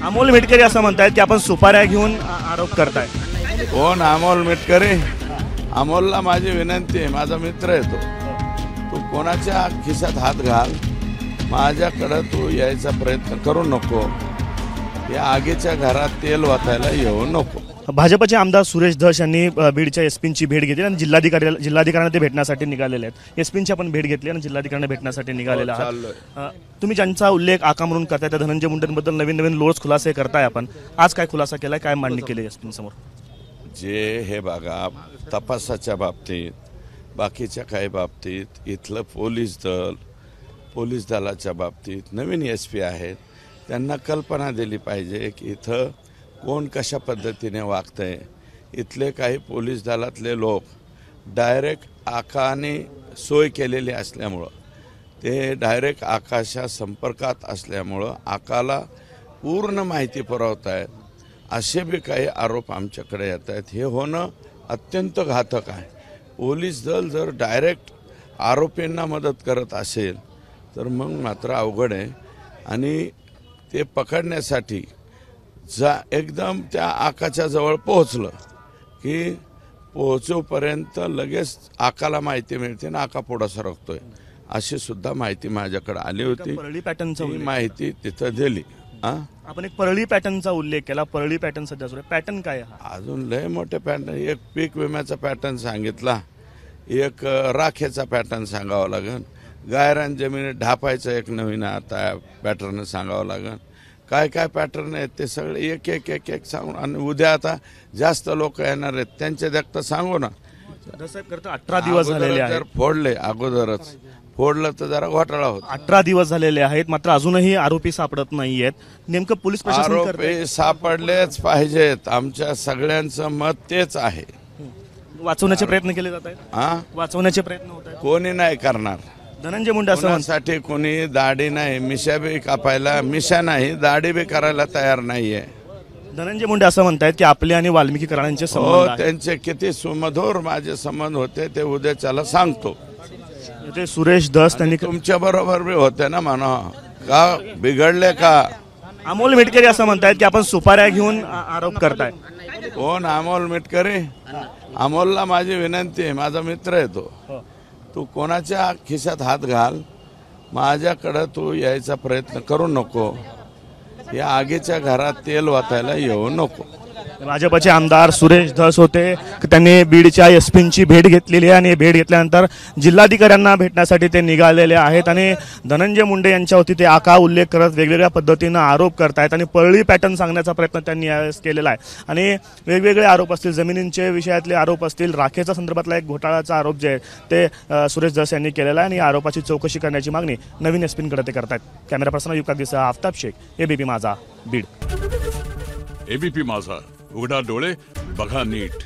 अमोल मेटकरी असं म्हणतायत की आपण सुपाऱ्या घेऊन आरोप करताय। कोण अमोल मेटकरी? अमोलला माझी विनंती आहे, माझा मित्र आहे तो। तू कोणाच्या खिशात हात घाल, माझ्याकडे तू यायचा प्रयत्न करू नको। या आगीच्या घरात तेल वाचायला येऊ नको। भाजपचे आमदार सुरेश धस यांनी बीडच्या एसपींची भेट घेतली आणि जिल्हाधिकाऱ्यांना ते भेटण्यासाठी निघालेले आहेत। एसपींची आपण भेट घेतली आणि जिल्हाधिकाऱ्यांना भेटण्यासाठी निघालेला आहात। तुम्ही ज्यांचा उल्लेख आका म्हणून करताय त्या धनंजय मुंडेंबद्दल नवीन नवीन लोज खुलासे करताय आपण, आज काय खुलासा केलाय, काय मांडणी केली एसपींसमोर? जे हे बघा, तपासाच्या बाबतीत, बाकीच्या काही बाबतीत इथलं पोलीस दलाच्या बाबतीत नवीन एसपी आहेत, त्यांना कल्पना दिली पाहिजे की इथं कोण कशा पद्धतीने वागतंय। इथले काही पोलीस दलातले लोक डायरेक्ट आकाने सोय केलेली असल्यामुळं, ते डायरेक्ट आकाशा संपर्कात असल्यामुळं आकाला पूर्ण माहिती पुरवत आहेत, असे बी काही आरोप आमच्याकडे येत आहेत। हे होणं अत्यंत घातक आहे। पोलीस दल जर डायरेक्ट आरोपींना मदत करत असेल तर मग मात्र अवघड आहे। आणि ते पकडण्यासाठी एकदम त्या आकाच्या जवळ पोहोचलं की पोहोचूपर्यंत लगेच आकाला माहिती मिळते ना आका पुढं सरकतोय, अशी सुद्धा माहिती माझ्याकडे आली होती। परळी पॅटर्नचा माहिती तिथं दिली। आपण एक परळी पॅटर्नचा उल्लेख केला, परळी पॅटर्न सध्या सुरू आहे, पॅटर्न काय आहे? अजून लय मोठे पॅटर्न, एक पीक विम्याचा पॅटर्न सांगितला, एक राखेचा पॅटर्न सांगावं लागेल, गायरान जमिनी ढापायचा एक नवीन आता पॅटर्न सांगावं लागेल, काय काय पॅटर्न आहेत ते सगळे एक एक एक एक सांगून। आणि उद्या आता जास्त लोक येणार आहेत, त्यांचे देखता सांगू ना। साहेब करता 18 दिवस झालेले आहेत, जर फोडले अगोदरच फोडलं तर जरा घोटाळा होतो। 18 दिवस झालेले आहेत, मात्र अजूनही आरोपी सापडत नाहीयेत। नेमकं पोलीस प्रशासन आरोपी सापडलेच पाहिजेत, आमच्या सगळ्यांचं मत तेच आहे। वाचवण्याचे प्रयत्न केले जात आहेत, वाचवण्याचे प्रयत्न होत आहेत, कोणी नाही करणार। धनंजय मुंडे असं साठी कोणी दाढी नाही, मिशा बी कापायला, मिशा नाही दाढी बी करायला तयार नाहीये। धनंजय मुंडे असं म्हणतायत की आपले आणि वाल्मिकी कराडांचे संबंध आहेत। त्यांचे किती सुमधुर माझे संबंध होते ते उद्याच्याला सांगतो। ते सुरेश धस त्यांनी तुमच्या बरोबर बी होते ना, म्हणा का बिघडले का? अमोल मेटकरी असं म्हणतायत की आपण सुपाऱ्या घेऊन आरोप करताय। कोण अमोल मेटकरी? अमोलला माझी विनंती आहे, माझा मित्र आहे तो। तू कोणाच्या खिशात हात घाल, माझ्याकडे तू यायचा प्रयत्न करू नको। या आगीच्या घरात तेल वाचायला येऊ नको। भाजपचे आमदार सुरेश धस होते, त्यांनी बीडच्या एसपींची भेट घेतलेली आहे आणि भेट घेतल्यानंतर जिल्हाधिकाऱ्यांना भेटण्यासाठी ते निघालेले आहेत। आणि धनंजय मुंडे यांच्यावरती ते आका उल्लेख करत वेगवेगळ्या पद्धतीनं आरोप करतायत आणि परळी पॅटर्न सांगण्याचा प्रयत्न त्यांनी यावेळेस केलेला आहे। आणि वेगवेगळे आरोप असतील, जमिनींचे विषयातले आरोप असतील, राखेचा संदर्भातला एक घोटाळ्याचा आरोप जे आहे ते सुरेश धस यांनी केलेला आहे आणि आरोपाची चौकशी करण्याची मागणी नवीन एसपींकडे ते करतायत। कॅमेरा पर्सन युकागीसह आफताब शेख, एबीपी माझा, बीड। एबीपी माझा, उघडा डोळे बघा नीट।